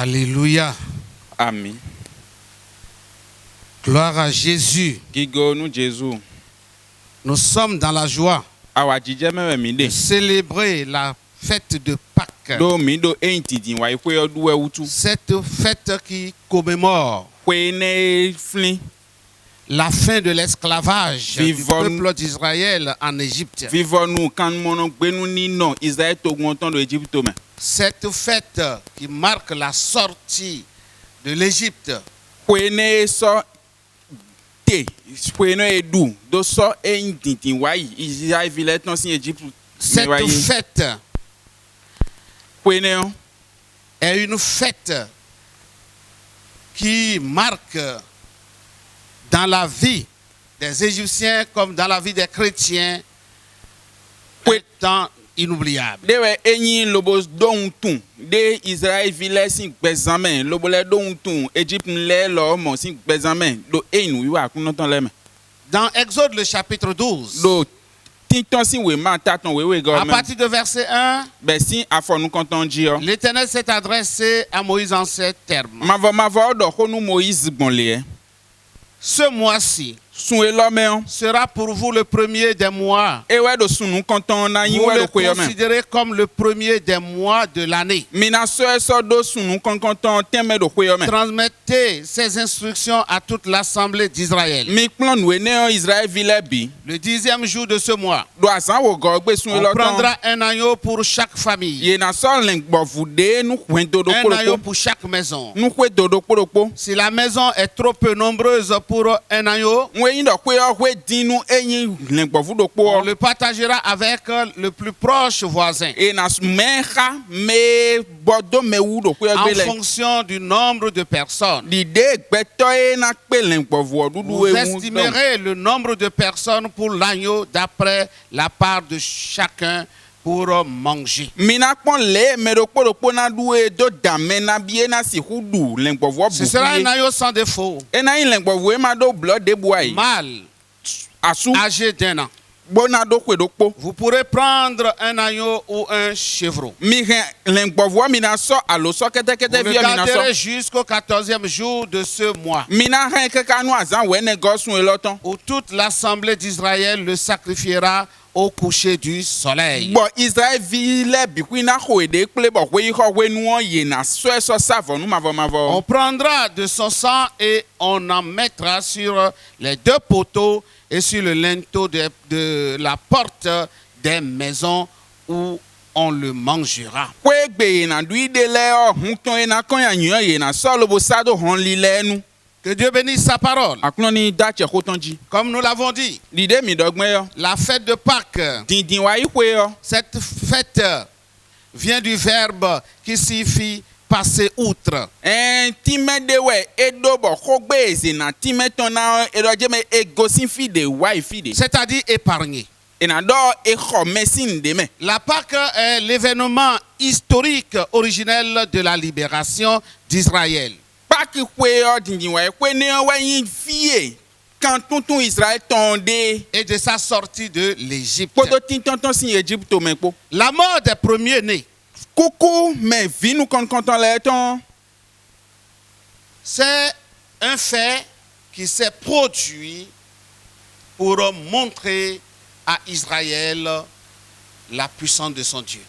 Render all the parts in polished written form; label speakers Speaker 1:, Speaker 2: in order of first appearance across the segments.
Speaker 1: Alléluia.
Speaker 2: Amen.
Speaker 1: Gloire à Jésus. Nous sommes dans la joie de célébrer la fête de Pâques. Cette fête qui commémore la fin de l'esclavage du peuple d'Israël en Égypte. Cette fête qui marque la sortie de l'Égypte. Cette fête est une fête qui marque dans la vie des Égyptiens comme dans la vie des chrétiens un temps inoubliable. Dans Exode le chapitre 12, à partir de verset 1, l'Éternel s'est adressé à Moïse en ces termes. Ce mois-ci sera pour vous le premier des mois. Vous le considérez comme le premier des mois de l'année. Transmettez ces instructions à toute l'assemblée d'Israël. Le 10e jour de ce mois, on prendra un agneau pour chaque famille. Un agneau pour chaque maison. Si la maison est trop peu nombreuse pour un agneau, on le partagera avec le plus proche voisin en fonction du nombre de personnes. Vous estimerez le nombre de personnes pour l'agneau d'après la part de chacun pour manger. Ce sera un agneau sans défaut, mâle, âgé d'1 an. Vous pourrez prendre un agneau ou un chevreau. Vous le garderez jusqu'au 14e jour de ce mois, où toute l'assemblée d'Israël le sacrifiera au coucher du soleil. On prendra de son sang et on en mettra sur les deux poteaux et sur le linteau de la porte des maisons où on le mangera. Que Dieu bénisse sa parole. Comme nous l'avons dit, la fête de Pâques, cette fête vient du verbe qui signifie passer outre. C'est-à-dire épargner. La Pâque est l'événement historique originel de la libération d'Israël. Et de sa sortie de l'Égypte. La mort des premiers-nés, c'est un fait qui s'est produit pour montrer à Israël la puissance de son Dieu.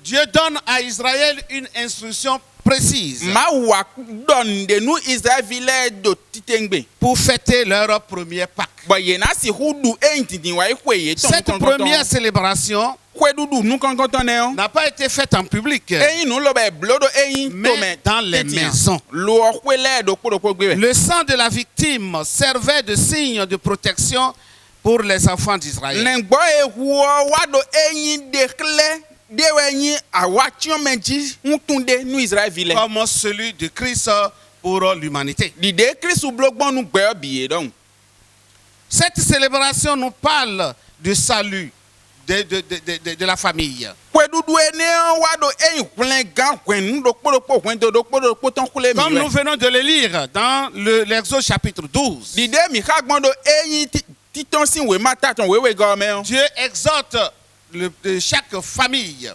Speaker 1: Dieu donne à Israël une instruction précise pour fêter leur premier Pâques. Cette première célébration n'a pas été faite en public, mais dans les maisons. Le sang de la victime servait de signe de protection pour les enfants d'Israël. Comme celui de Christ pour l'humanité. Cette célébration nous parle du salut de la famille. Comme nous venons de le lire dans l'Exode chapitre 12. Dieu exhorte de chaque famille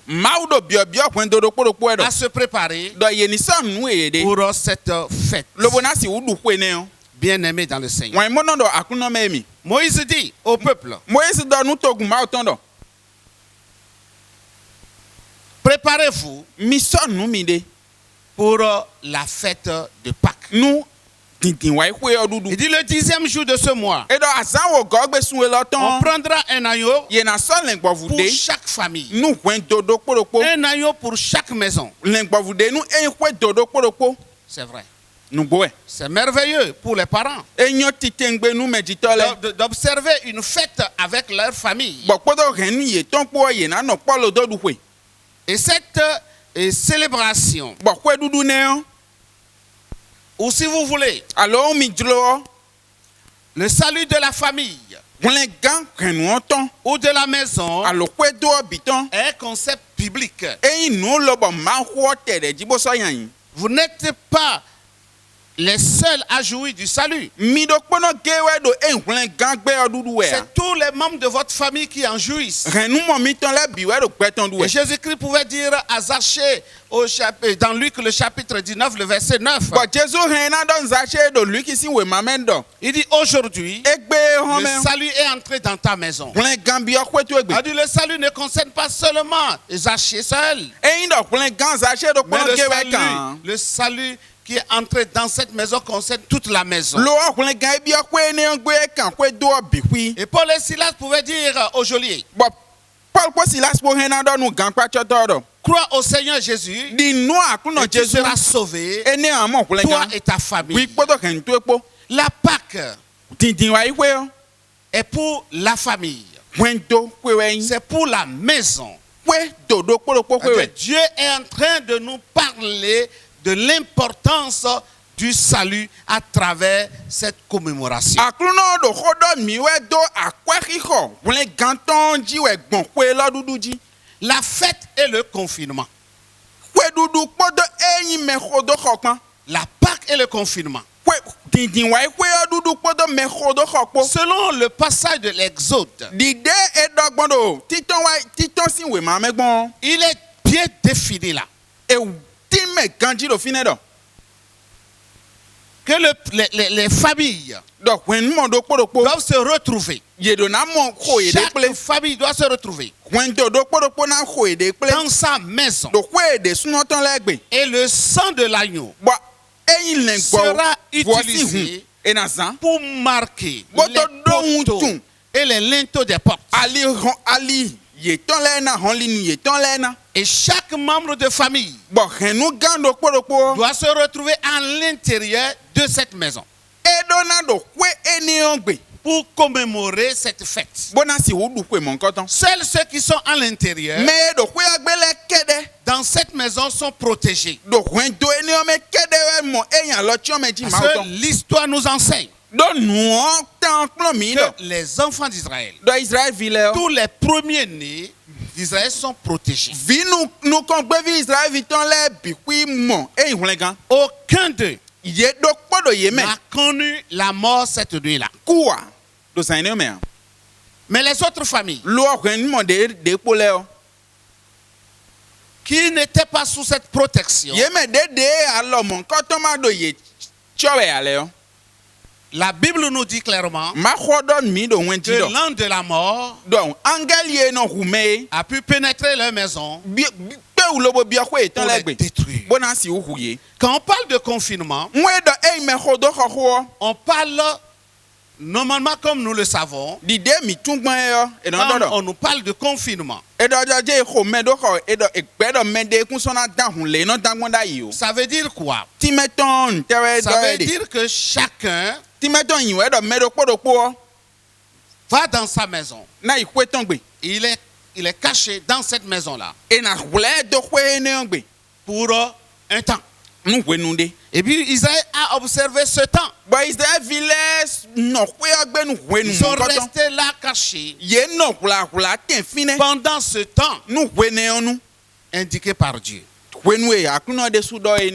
Speaker 2: à
Speaker 1: se préparer pour cette fête. Bien-aimé dans le Seigneur. Moïse dit au peuple, préparez-vous pour la fête de Pâques. Il dit le 10e jour de ce mois, on prendra un agneau pour chaque famille, un agneau pour chaque maison. C'est vrai. C'est merveilleux pour les parents d'observer une fête avec leur famille. Et cette célébration, ou si vous voulez, le salut de la famille ou de la maison est un concept biblique. Vous n'êtes pas les seuls à jouir du salut. C'est tous les membres de votre famille qui en jouissent. Et Jésus-Christ pouvait dire à Zachée dans Luc le chapitre 19, le verset 9. Il dit aujourd'hui, le salut est entré dans ta maison. Il dit le salut ne concerne pas seulement Zachée seul. Mais le salut qui est entré dans cette maison concerne toute la maison. Et Paul et Silas pouvaient dire au geôlier, crois au Seigneur Jésus et tu seras sauvé, toi et ta famille. La Pâque est pour la famille. C'est pour la maison. Dieu est en train de nous parler de l'importance du salut à travers cette commémoration. La fête et le confinement. La Pâque et le confinement. Selon le passage de l'Exode, il est bien défini là que les familles doivent se retrouver. Chaque famille doit se retrouver dans sa maison. Et le sang de l'agneau sera utilisé pour marquer les poteaux et les linteaux des portes. Et chaque membre de famille doit se retrouver à l'intérieur de cette maison pour commémorer cette fête. Seuls ceux qui sont à l'intérieur dans cette maison sont protégés. Parce que l'histoire nous enseigne que les enfants d'Israël, tous les premiers-nés d'Israël sont protégés. Aucun d'eux n'a connu la mort cette nuit-là. Mais les autres familles qui n'étaient pas sous cette protection, la Bible nous dit clairement que l'ange de la mort a pu pénétrer leur maison pour les détruire. Quand on parle de confinement, on parle normalement, comme nous le savons, quand on nous parle de confinement, ça veut dire quoi? Ça veut dire que chacun va dans sa maison. Il est caché dans cette maison-là pour un temps. Et puis Israël a observé ce temps. Ils sont restés là cachés pendant ce temps indiqué par Dieu.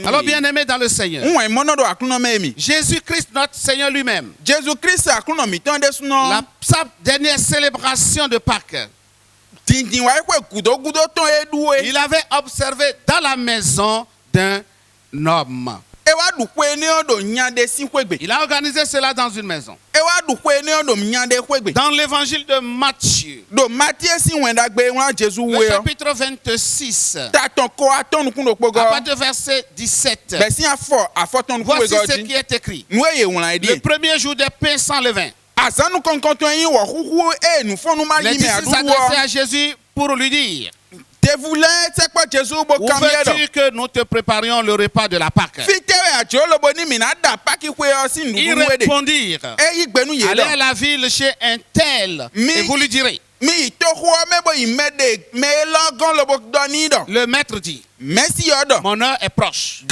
Speaker 1: Alors bien aimé dans le Seigneur, Jésus-Christ notre Seigneur lui-même, sa dernière célébration de Pâques, Il avait observé dans la maison d'un homme. Il a organisé cela dans une maison. Dans l'évangile de Matthieu, le chapitre 26, à partir du verset 17, voici ce qui est écrit. Le premier jour des pains sans levain, les disciples s'adressaient à Jésus pour lui dire: où veux-tu que nous te préparions le repas de la Pâque? Ils répondirent: allez à la ville chez un tel et vous lui direz. Le maître dit: mon heure est proche.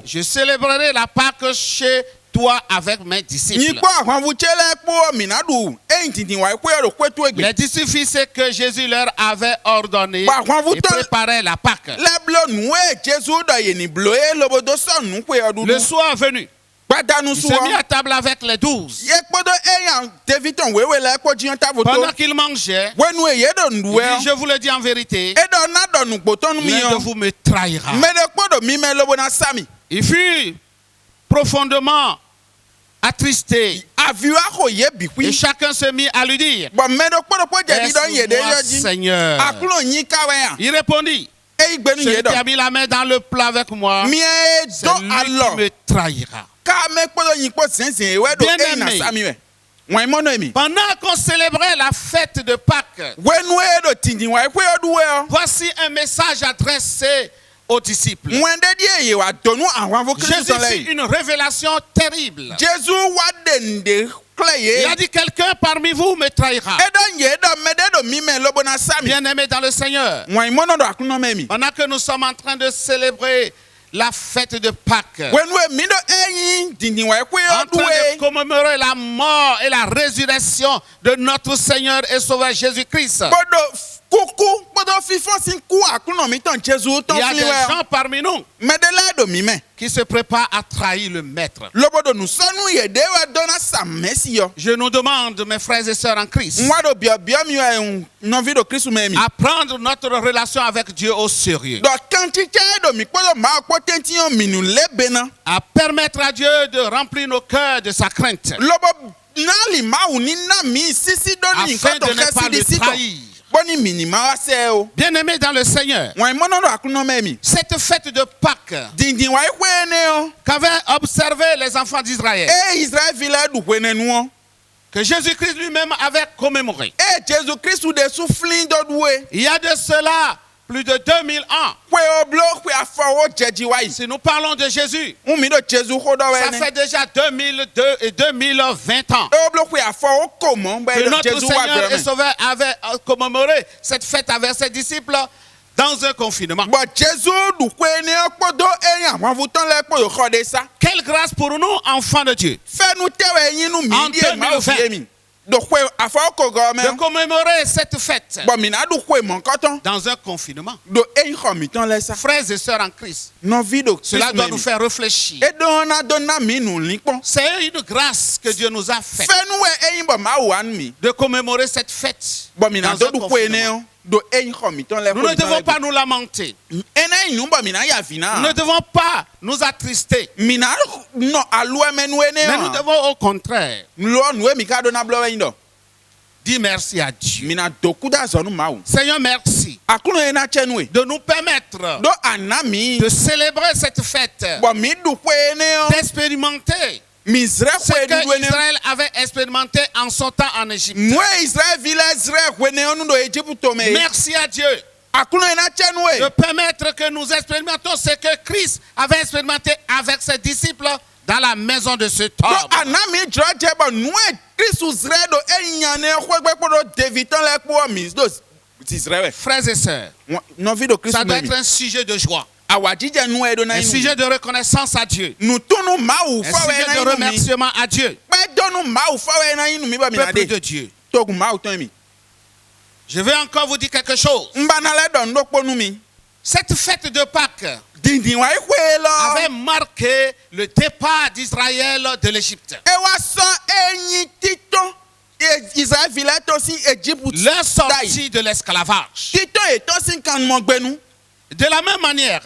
Speaker 1: Je célébrerai la Pâque chez toi avec mes disciples. Les disciples firent ce que Jésus leur avait ordonné et préparaient la Pâque. Le soir venu, il s'est mis à table avec les 12. Pendant qu'il mangeait, il dit: je vous le dis en vérité, l'un de vous me trahira. Il fut profondément attristé. Et chacun se mit à lui dire: est-ce moi, Seigneur? Il répondit: celui qui a mis la main dans le plat avec moi, c'est lui qui me trahira. Bien-aimé, pendant qu'on célébrait la fête de Pâques, voici un message adressé aux disciples. Jésus fit une révélation terrible. Il a dit: quelqu'un parmi vous me trahira. Bien-aimé dans le Seigneur, pendant que nous sommes en train de célébrer la fête de Pâques, en train de commémorer la mort et la résurrection de notre Seigneur et Sauveur Jésus-Christ, il y a des gens parmi nous qui se préparent à trahir le Maître. Je nous demande, mes frères et sœurs en Christ, à prendre notre relation avec Dieu au sérieux, à permettre à Dieu de remplir nos cœurs de sa crainte, afin de ne pas le trahir. Bien-aimé dans le Seigneur, cette fête de Pâques qu'avaient observé les enfants d'Israël, que Jésus-Christ lui-même avait commémoré, il y a de cela plus de 2000 ans. Si nous parlons de Jésus, ça fait déjà 2002 et 2020 ans que notre Seigneur et Sauveur avait commémoré cette fête avec ses disciples dans un confinement. Quelle grâce pour nous, enfants de Dieu, en 2020, de commémorer cette fête dans un confinement. Frères et sœurs en Christ, cela doit nous faire réfléchir. C'est une grâce que Dieu nous a faite de commémorer cette fête dans un confinement. Nous ne devons pas nous lamenter. Nous ne devons pas nous attrister. Mais nous devons au contraire dire merci à Dieu. Seigneur, merci de nous permettre de célébrer cette fête, d'expérimenter ce que Israël avait expérimenté en son temps en Égypte. Merci à Dieu de permettre que nous expérimentons ce que Christ avait expérimenté avec ses disciples dans la maison de cet homme. Frères et sœurs, ça doit être un sujet de joie, un sujet de reconnaissance à Dieu, un sujet de remerciement à Dieu, peuple de Dieu. Je vais encore vous dire quelque chose. Cette fête de Pâques avait marqué le départ d'Israël de l'Égypte. leur sortie de l'esclavage. De la même manière,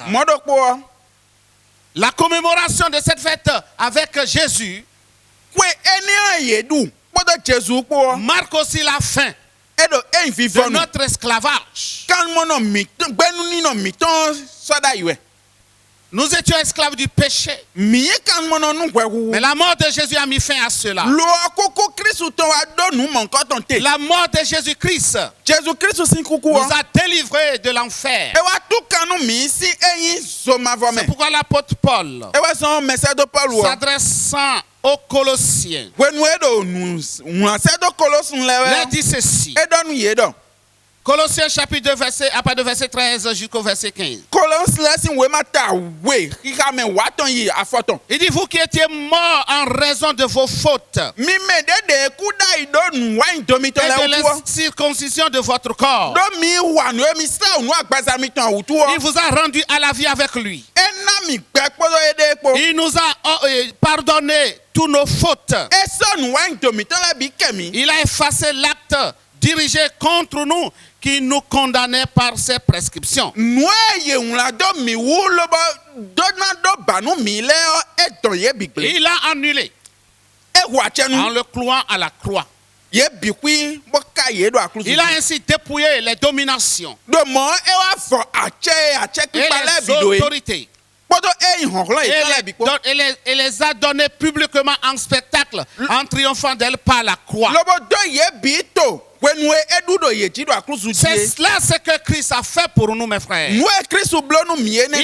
Speaker 1: la commémoration de cette fête avec Jésus marque aussi la fin de notre esclavage. Nous étions esclaves du péché. Mais la mort de Jésus a mis fin à cela. La mort de Jésus-Christ nous a délivrés de l'enfer. C'est pourquoi l'apôtre Paul, s'adressant aux Colossiens, leur dit ceci. Colossiens chapitre 2, à partir de verset 13 jusqu'au verset 15. Il dit, vous qui étiez morts en raison de vos fautes et de l'incirconcision de votre corps, il vous a rendu à la vie avec lui. Il nous a pardonné tous nos fautes. Il a effacé l'acte dirigé contre nous qui nous condamnait par ses prescriptions. Il a annulé en le clouant à la croix. Il a ainsi dépouillé les dominations et les autorités et les a données publiquement en spectacle en triomphant d'elle par la croix. C'est cela ce que Christ a fait pour nous, mes frères. Il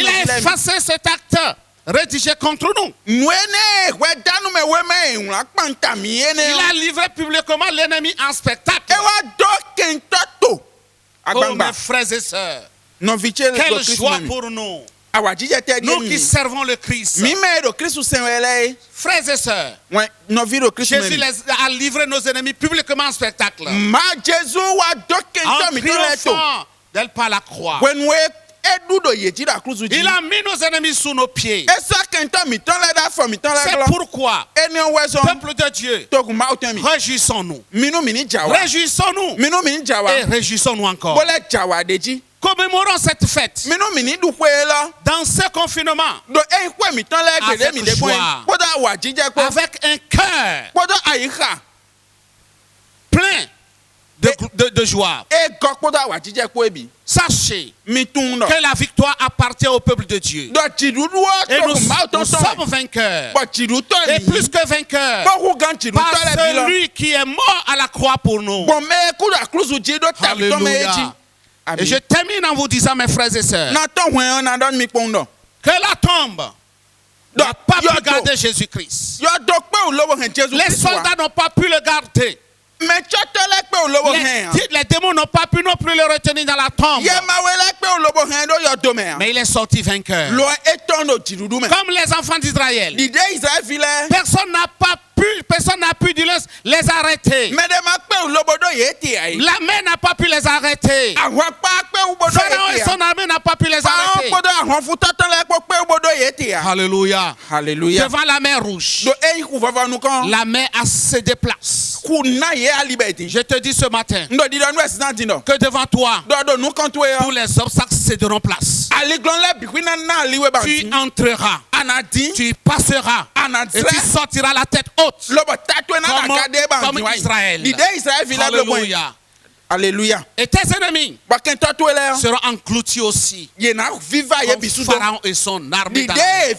Speaker 1: a effacé cet acte rédigé contre nous. Il a livré publiquement l'ennemi en spectacle. Oh, mes frères et sœurs, quelle joie pour nous. Nous qui servons le Christ. Frères et sœurs, Jésus a livré nos ennemis publiquement en spectacle. En triomphant d'elle par la croix. Il a mis nos ennemis sous nos pieds. C'est pourquoi, peuple de Dieu, réjouissons-nous. Réjouissons-nous. Et réjouissons-nous encore. Commémorons cette fête dans ce confinement avec joie, avec un cœur plein de joie. Sachez que la victoire appartient au peuple de Dieu. Et nous sommes vainqueurs. Et plus que vainqueurs par celui qui est mort à la croix pour nous. Alléluia. Et je termine en vous disant, mes frères et sœurs, que la tombe n'a pas pu garder Jésus-Christ. Les soldats n'ont pas pu le garder. Les démons n'ont pas pu non plus le retenir dans la tombe. Mais il est sorti vainqueur. Comme les enfants d'Israël. Personne n'a pu les arrêter. La mer n'a pas pu les arrêter. Pharaon et son armée n'a pas pu les arrêter. Alléluia. Devant la mer rouge, la mer a cédé place. Je te dis ce matin que devant toi, tous les obstacles céderont place. Tu entreras, tu passeras et tu sortiras la tête haute comme Israël. Alléluia.
Speaker 2: Alléluia.
Speaker 1: Et tes ennemis seront engloutis aussi. Comme Pharaon et son armée d'armée.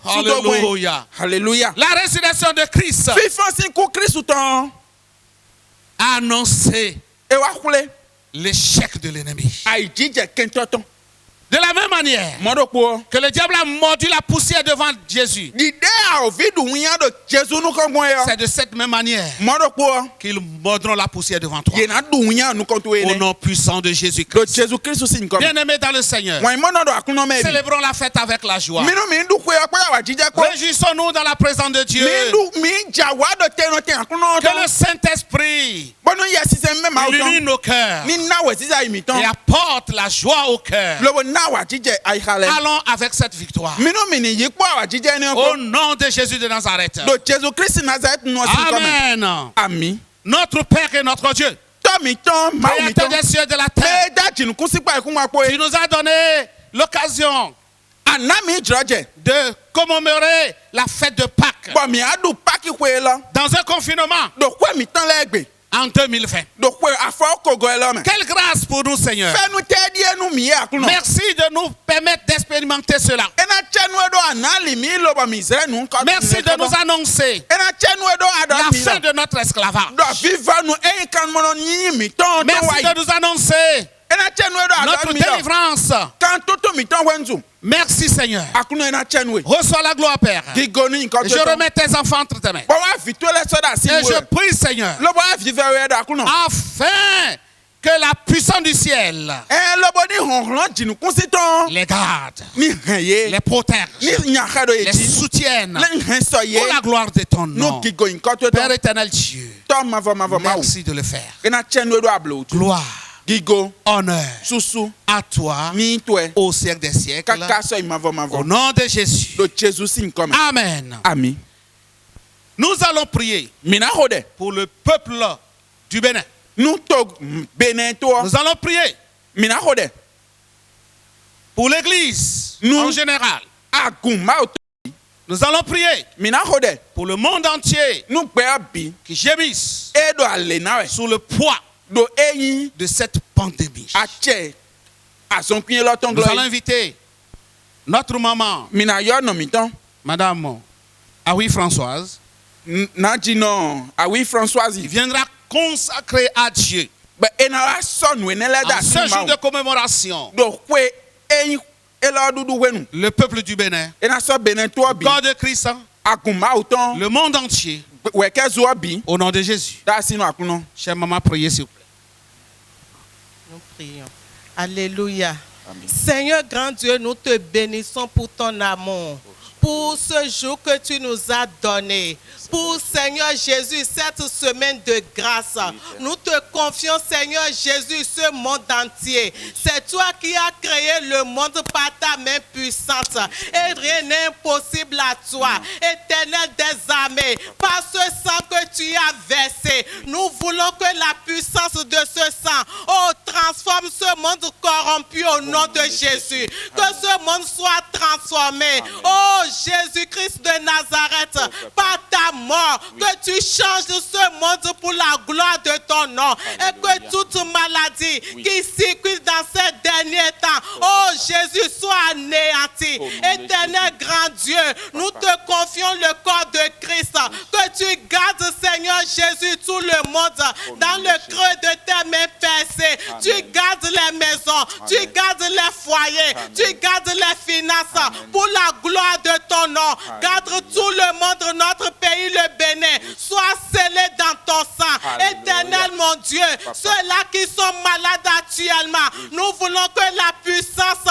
Speaker 1: Alléluia.
Speaker 2: Alléluia.
Speaker 1: La résurrection de Christ a annoncé l'échec de l'ennemi. De la même manière que le diable a mordu la poussière devant Jésus, c'est de cette même manière qu'ils mordront la poussière devant toi. Au nom puissant de Jésus-Christ. Bien-aimés dans le Seigneur, célébrons la fête avec la joie. Réjouissons-nous dans la présence de Dieu. Que le Saint-Esprit illumine nos cœurs et apporte la joie au cœur. Allons avec cette victoire. Au nom de Jésus de Nazareth. Amen. Notre Père et notre Dieu, Créateur des cieux et de la terre, tu nous as donné l'occasion de commémorer la fête de Pâques dans un confinement en 2020. Quelle grâce pour nous, Seigneur. Merci de nous permettre d'expérimenter cela. Merci de nous annoncer la fin de notre esclavage. Merci de nous annoncer notre délivrance. Merci Seigneur. Reçois la gloire, Père. Et je remets tes enfants entre tes mains. Et je prie, Seigneur, afin que la puissance du ciel les garde, les protège, les soutienne pour la gloire de ton nom. Père éternel Dieu, merci de le faire. Gloire, honneur à toi au siècle des siècles. Au nom de Jésus. Amen. Nous allons prier pour le peuple du Bénin. Nous allons prier pour l'Église en général. Nous allons prier pour le monde entier qui gémisse sous le poids de cette pandémie. Nous allons inviter notre maman, Madame Awi Françoise, qui viendra consacrer à Dieu en ce jour de commémoration le peuple du Bénin, corps de Christ, le monde entier, au nom de Jésus. Chère maman, priez s'il vous plaît.
Speaker 2: Nous prions. Alléluia. Amen. Seigneur grand Dieu, nous te bénissons pour ton amour, pour ce jour que tu nous as donné, pour Seigneur Jésus cette semaine de grâce. Nous te confions Seigneur Jésus ce monde entier. C'est toi qui as créé le monde par ta main puissante et rien n'est impossible à toi. Éternel des armées, par ce sang que tu as versé, nous voulons que la puissance de ce sang transforme ce monde corrompu au nom de Jésus. Que ce monde soit transformé. Oh Jésus-Christ de Nazareth, par ta mort, que tu changes ce monde pour la gloire de ton nom et que toute maladie qui circule dans ces derniers temps, oh Jésus, soit anéantie. Éternel grand Dieu, nous te confions le corps de Christ, que tu gardes Seigneur Jésus tout le monde dans le creux de tes mains percées. Tu gardes les maisons, tu gardes les foyers, tu gardes les finances pour la gloire de ton nom. Garde tout le monde, notre pays, le Bénin, soit scellé dans ton sang. Éternel mon Dieu, ceux-là qui sont malades actuellement, nous voulons que la puissance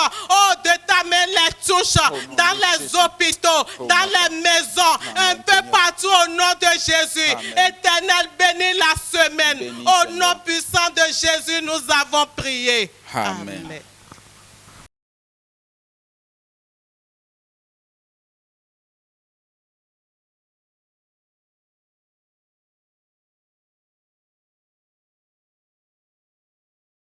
Speaker 2: de ta main les touche dans les hôpitaux, dans les maisons, un peu partout au nom de Jésus. Éternel, bénis la semaine. Au nom puissant de Jésus, nous avons prié. Amen.